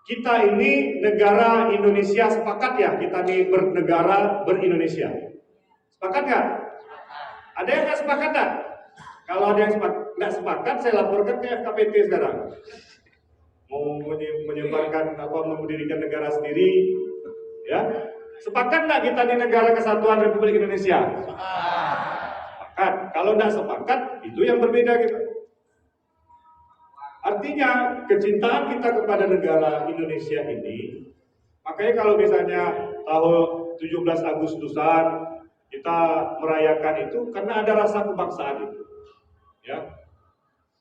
kita ini negara Indonesia, sepakat ya kita nih bernegara ber-Indonesia? Sepakat nggak? Ada yang nggak sepakat nggak? Kalau ada yang nggak sepakat, saya laporkan ke FKPT sekarang. Mau menyebarkan apa, mendirikan negara sendiri, ya? Sepakat nggak kita di negara kesatuan Republik Indonesia? Sepakat. Kalau nggak sepakat, itu yang berbeda gitu. Artinya kecintaan kita kepada negara Indonesia ini, makanya kalau misalnya tahun 17 Agustusan kita merayakan itu karena ada rasa kebangsaan itu, ya,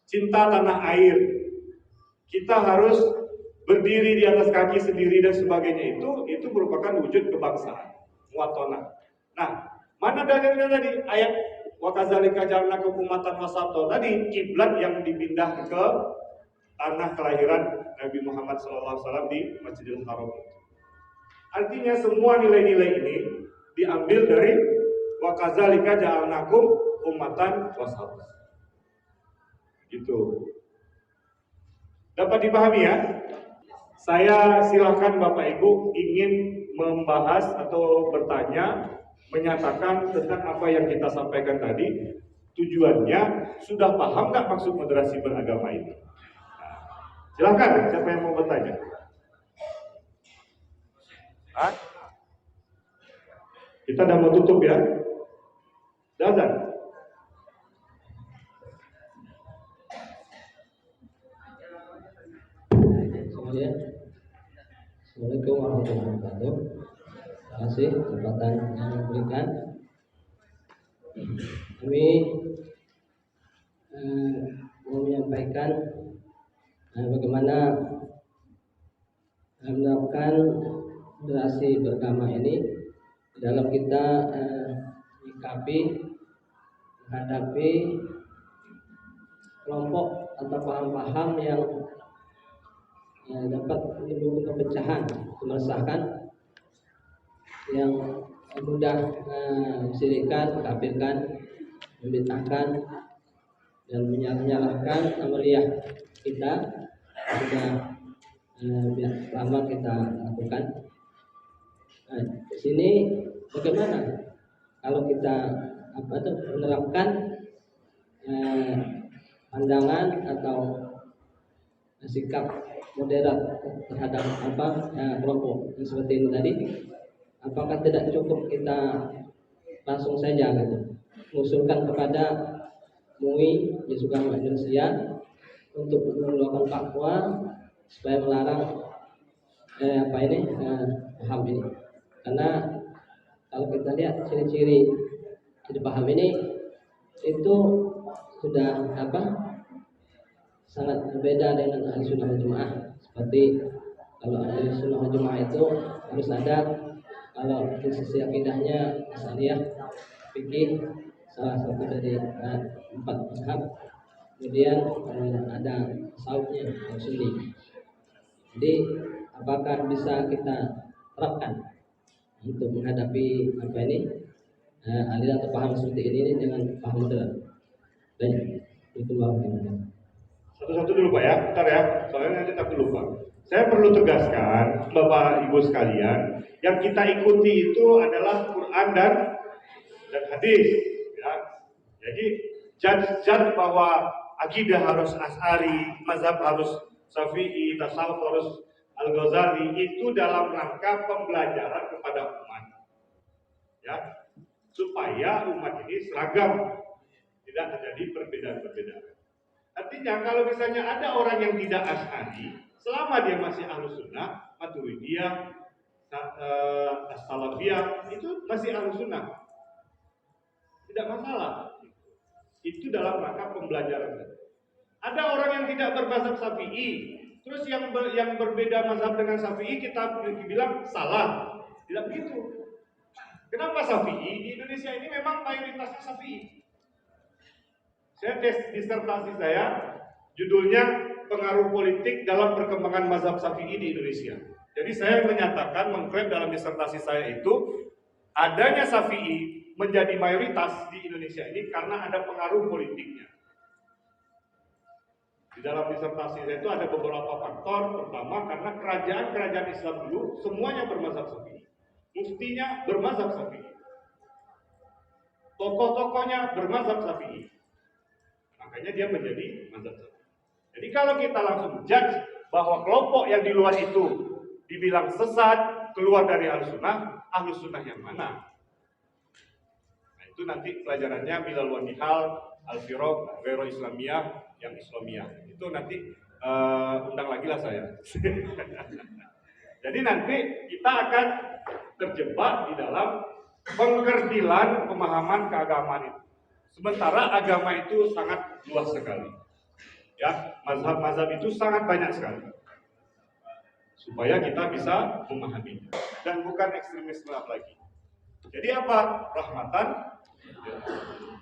cinta tanah air. Kita harus berdiri di atas kaki sendiri dan sebagainya, itu merupakan wujud kebangsaan, muatonah. Nah, mana dalilnya tadi ayat wa kadzalika ja'alnakum ummatan wasata tadi, kiblat yang dipindah ke tanah kelahiran Nabi Muhammad SAW di Masjidil Haram. Artinya semua nilai-nilai ini diambil dari wa kadzalika ja'alnakum ummatan wasata. Gitu. Dapat dipahami ya? Saya silahkan Bapak Ibu ingin membahas atau bertanya, menyatakan tentang apa yang kita sampaikan tadi. Tujuannya sudah paham nggak maksud moderasi beragama ini? Silahkan, siapa yang mau bertanya? Hah? Kita udah mau tutup ya? Azan. Assalamualaikum warahmatullahi wabarakatuh. Terima kasih kesempatan yang diberikan. Kami mau menyampaikan bagaimana menerapkan moderasi beragama ini dalam kita menyikapi, menghadapi kelompok atau paham-paham yang dapat menimbulkan perpecahan, kemersahkan, yang mudah mensyirikkan, mengkafirkan, membid'ahkan, dan menyalahkan amaliyah kita sudah lama kita lakukan. Nah, di sini bagaimana kalau kita menerapkan pandangan atau sikap moderat terhadap kelompok yang seperti ini tadi? Apakah tidak cukup kita langsung saja gitu, mengusulkan kepada MUI di Sugama Indonesia untuk mengeluarkan fatwa supaya melarang paham ini? Karena kalau kita lihat ciri-ciri paham ini itu sudah sangat berbeda dengan ahli sunnah wal jamaah. Seperti kalau ahli sunnah wal jamaah itu harus ada, kalau di sisi akidahnya asaliyah, fikih, salah satu dari 4 mazhab. Kemudian ada tasawufnya, sunni. Jadi apakah bisa kita terapkan untuk menghadapi aliran atau paham seperti ini dengan paham moderat? Dan itu Satu-satu dulu Pak ya, bentar ya, soalnya nanti takut lupa. Saya perlu tegaskan Bapak Ibu sekalian, yang kita ikuti itu adalah Quran dan hadis, ya. Jadi judge bahwa akidah harus Asy'ari, mazhab harus Syafi'i, tasawuf harus Al-Ghazali, itu dalam rangka pembelajaran kepada umat, ya, supaya umat ini seragam, tidak terjadi perbedaan-perbedaan. Artinya kalau misalnya ada orang yang tidak Asy'ari, selama dia masih Ahlus Sunnah, Maturidiyah, Salafiyah, itu masih Ahlus Sunnah, tidak masalah. Itu dalam rangka pembelajaran. Ada orang yang tidak bermazhab Syafi'i, terus yang berbeda mazhab dengan Syafi'i kita bilang salah, tidak begitu. Kenapa Syafi'i? Di Indonesia ini memang mayoritasnya Syafi'i. Saya tes disertasi saya, judulnya Pengaruh Politik dalam Perkembangan Mazhab Syafi'i di Indonesia. Jadi saya menyatakan, mengklaim dalam disertasi saya itu, adanya Syafi'i menjadi mayoritas di Indonesia ini karena ada pengaruh politiknya. Di dalam disertasi saya itu ada beberapa faktor. Pertama, karena kerajaan-kerajaan Islam dulu semuanya bermazhab Syafi'i. Muftinya bermazhab Syafi'i. Tokoh-tokohnya bermazhab Syafi'i. Makanya dia menjadi mazhab Syafi'i. Jadi kalau kita langsung judge bahwa kelompok yang di luar itu dibilang sesat, keluar dari Ahlus Sunnah yang mana? Nah, itu nanti pelajarannya Milal wa Nihal, Al-Firaq, Ghairu Islamiyah, yang Islamiyah. Itu nanti undang lagi lah saya. Jadi nanti kita akan terjebak di dalam pengkerdilan pemahaman keagamaan itu. Sementara agama itu sangat luas sekali. Ya, mazhab-mazhab itu sangat banyak sekali. Supaya kita bisa memahaminya. Dan bukan ekstremisme lagi. Jadi apa? Rahmatan. Ya.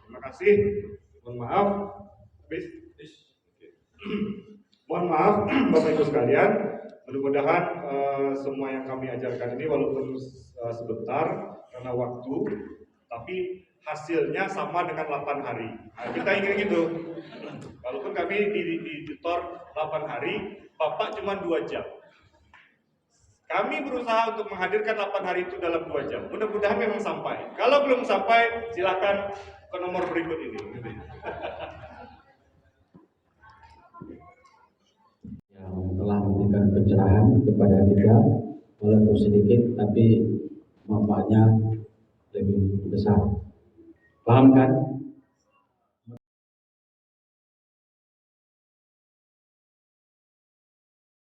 Terima kasih. Mohon maaf. Habis. Mohon maaf Bapak Ibu sekalian. Mudah-mudahan semua yang kami ajarkan ini walaupun sebentar karena waktu, tapi hasilnya sama dengan 8 hari. Nah, kita ingin gitu. Walaupun kami di tutor 8 hari, Bapak cuma 2 jam. Kami berusaha untuk menghadirkan 8 hari itu dalam 2 jam. Mudah-mudahan memang sampai. Kalau belum sampai, silakan ke nomor berikut ini. Yang telah memberikan pencerahan kepada kita, walaupun sedikit, tapi manfaatnya lebih besar. Paham kan?